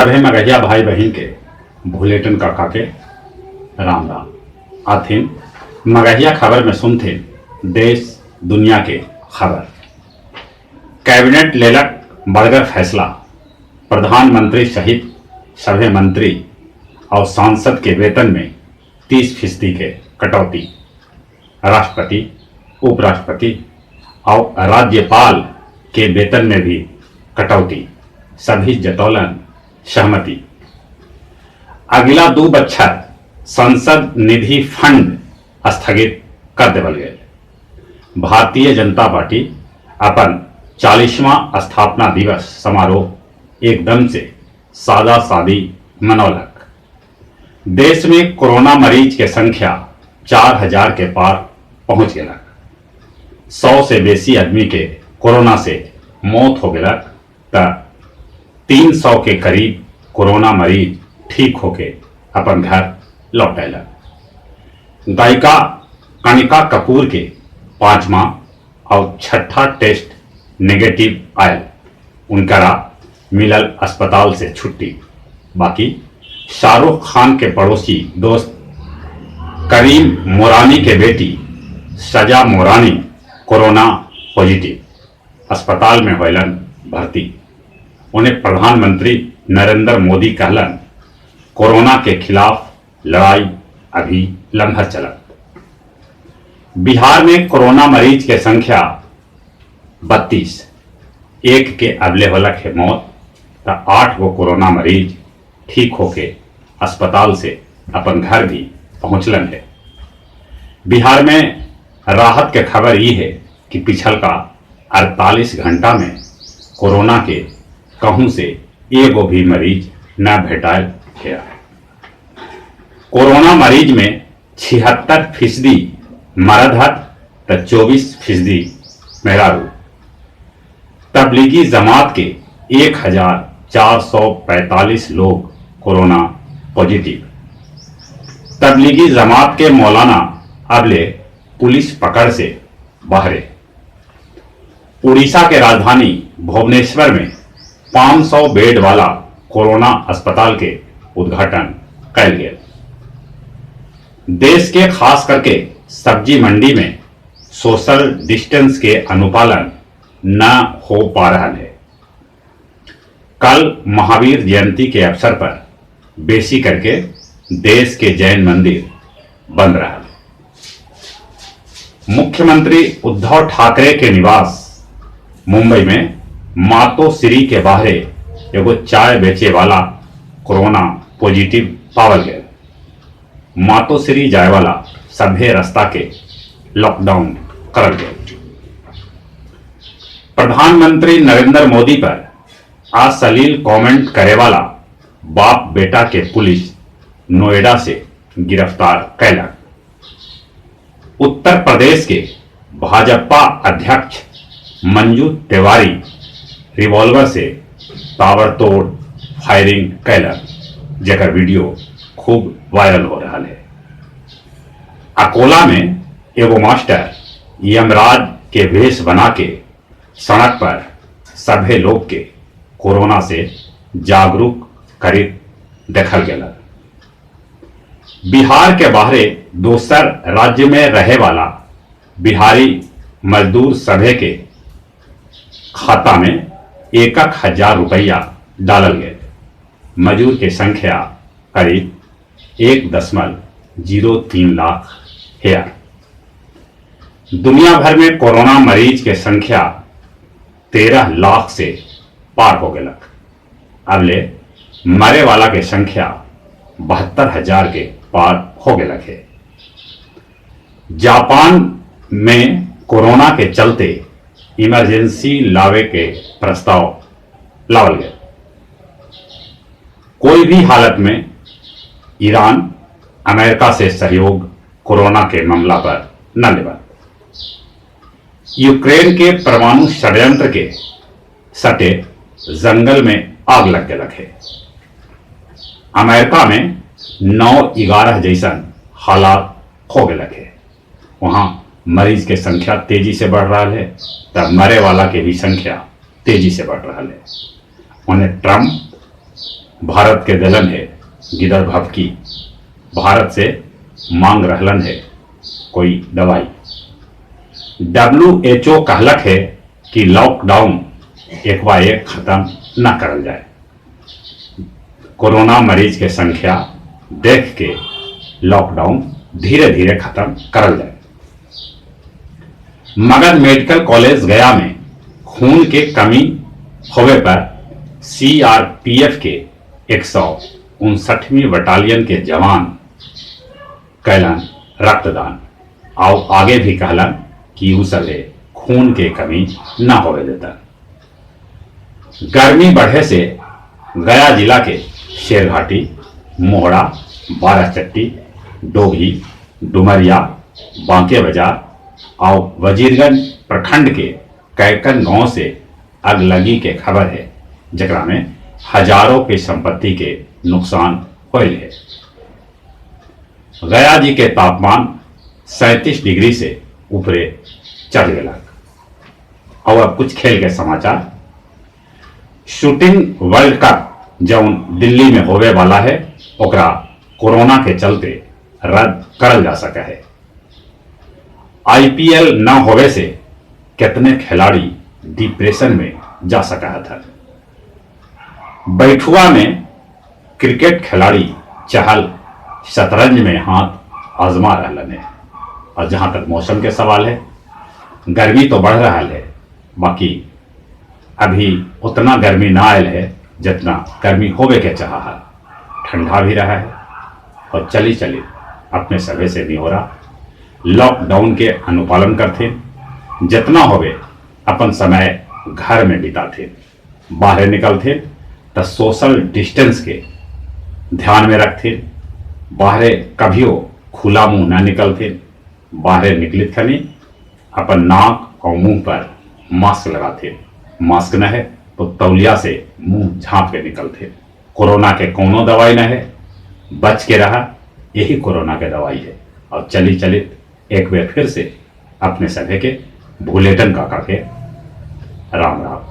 सभे मगहिया भाई बहन के भूलेटन काका के राम राम। आथिन मगहिया खबर में सुनथे देश दुनिया के खबर। कैबिनेट लेलक बड़गर फैसला, प्रधानमंत्री सहित सभी मंत्री और सांसद के वेतन में 30% के कटौती। राष्ट्रपति, उपराष्ट्रपति और राज्यपाल के वेतन में भी कटौती। सभी जतौलन सहमति। अगला 2 बछर संसद निधि फंड स्थगित कर देवल गए। भारतीय जनता पार्टी अपन 40वां स्थापना दिवस समारोह एकदम से सादा सादी मनौलक। देश में कोरोना मरीज के संख्या 4000 के पार पहुंच गलक। 100 से बेसी आदमी के कोरोना से मौत हो गलक त 300 के करीब कोरोना मरीज ठीक होके अपन घर लौट अयलक। गायिका कनिका कपूर के 5वां और 6ठा टेस्ट नेगेटिव आयल, उनकरा मिलल अस्पताल से छुट्टी। बाकी शाहरुख खान के पड़ोसी दोस्त करीम मोरानी के बेटी सजा मोरानी कोरोना पॉजिटिव, अस्पताल में होलन भर्ती। उन्हें प्रधानमंत्री नरेंद्र मोदी कहलन, कोरोना के खिलाफ लड़ाई अभी लम्हा चलत। बिहार में कोरोना मरीज के संख्या 32, एक के अबले होलक है मौत, तो 8 गो कोरोना मरीज ठीक होके अस्पताल से अपन घर भी पहुंचलन है। बिहार में राहत के खबर ये है कि पिछल का 48 घंटा में कोरोना के कहूं से एगो भी मरीज न भेटायल है। कोरोना मरीज में 76% मर्द हत तो 24% मेहरारू। तबलीगी जमात के 1445 लोग कोरोना पॉजिटिव। तबलीगी जमात के मौलाना अबले पुलिस पकड़ से बाहरे। उड़ीसा के राजधानी भुवनेश्वर में 500 बेड वाला कोरोना अस्पताल के उद्घाटन कल गया। देश के खास करके सब्जी मंडी में सोशल डिस्टेंस के अनुपालन न हो पा रहा है। कल महावीर जयंती के अवसर पर बेसी करके देश के जैन मंदिर बंद रहा। मुख्यमंत्री उद्धव ठाकरे के निवास मुंबई में मातोश्री के बाहरे एगो चाय बेचे वाला कोरोना पॉजिटिव पावल गया। मातोश्री जाए वाला सभे रास्ता के लॉकडाउन करल गया। प्रधानमंत्री नरेंद्र मोदी पर अश्लील कमेंट करे वाला बाप बेटा के पुलिस नोएडा से गिरफ्तार कैलक। उत्तर प्रदेश के भाजपा अध्यक्ष मंजू तिवारी रिवॉल्वर से ताबड़तोड़ फायरिंग कैलक, जेकर वीडियो खूब वायरल हो रहा है। अकोला में एगो मास्टर यमराज के वेश बना के सड़क पर सभे लोग के कोरोना से जागरूक करीब देखल गया। बिहार के बाहरे दोसर राज्य में रहे वाला बिहारी मजदूर सभे के खाता में 1000 रुपया डालल गए। मजदूर की संख्या करीब 1.03 लाख है। दुनिया भर में कोरोना मरीज के संख्या 13 लाख से पार हो गए। अबले मरे वाला के संख्या 72,000 के पार हो गए है। जापान में कोरोना के चलते इमरजेंसी लावे के प्रस्ताव लावल गया। कोई भी हालत में ईरान अमेरिका से सहयोग कोरोना के मामला पर न लेवा। यूक्रेन के परमाणु षड्यंत्र के सटे जंगल में आग लग गया है। अमेरिका में 9/11 जैसन हालात हो गए है। वहां मरीज के संख्या तेजी से बढ़ रहा है, तब मरे वाला के भी संख्या तेजी से बढ़ रहा है। उन्हें ट्रंप भारत के दलन है गिदड़ भभकी, भारत से मांग रहलन है कोई दवाई। WHO कहलक है कि लॉकडाउन एक बार एक खत्म न करल जाए। कोरोना मरीज के संख्या देख के लॉकडाउन धीरे धीरे खत्म करल जाए। मगध मेडिकल कॉलेज गया में खून के कमी होवे पर CRPF के 159वीं बटालियन के जवान कैलन रक्तदान और आगे भी कहलन कि उ सभे खून के कमी न होवे देता। गर्मी बढ़े से गया जिला के शेरघाटी, मोहड़ा, बाराचट्टी, डोभी, डुमरिया, बांके बाजार और वजीरगंज प्रखंड के कैकन गांव से अगलगी के खबर है, जकरा में हजारों की संपत्ति के नुकसान होल है। गया जी के तापमान 37 डिग्री से ऊपरे चढ़ गया। और अब कुछ खेल के समाचार। शूटिंग वर्ल्ड कप जौन दिल्ली में होवे वाला है ओकरा कोरोना के चलते रद्द करल जा सका है। IPL न होवे से कितने खिलाड़ी डिप्रेशन में जा सका था। बैठुआ में क्रिकेट खिलाड़ी चहल शतरंज में हाथ आजमा रहलन है। और जहां तक मौसम के सवाल है, गर्मी तो बढ़ रहा है, बाकी अभी उतना गर्मी ना आयल है जितना गर्मी होवे के चाहा है। ठंडा भी रहा है और चली चली अपने सभे से नहीं हो रहा। लॉकडाउन के अनुपालन करते, जितना होवे अपन समय घर में बिताते, बाहर निकलते तो सोशल डिस्टेंस के ध्यान में रखते, बाहर कभियो खुला मुंह ना निकलते, बाहर निकलित खनी अपन नाक और मुंह पर मास्क लगाते, मास्क न है तो तौलिया से मुंह झांप के निकलते। कोरोना के कोनो दवाई न है, बच के रहा, यही कोरोना के दवाई है। और चली चलित एक बार फिर से अपने सभे के भूलेटन काका के राम राम।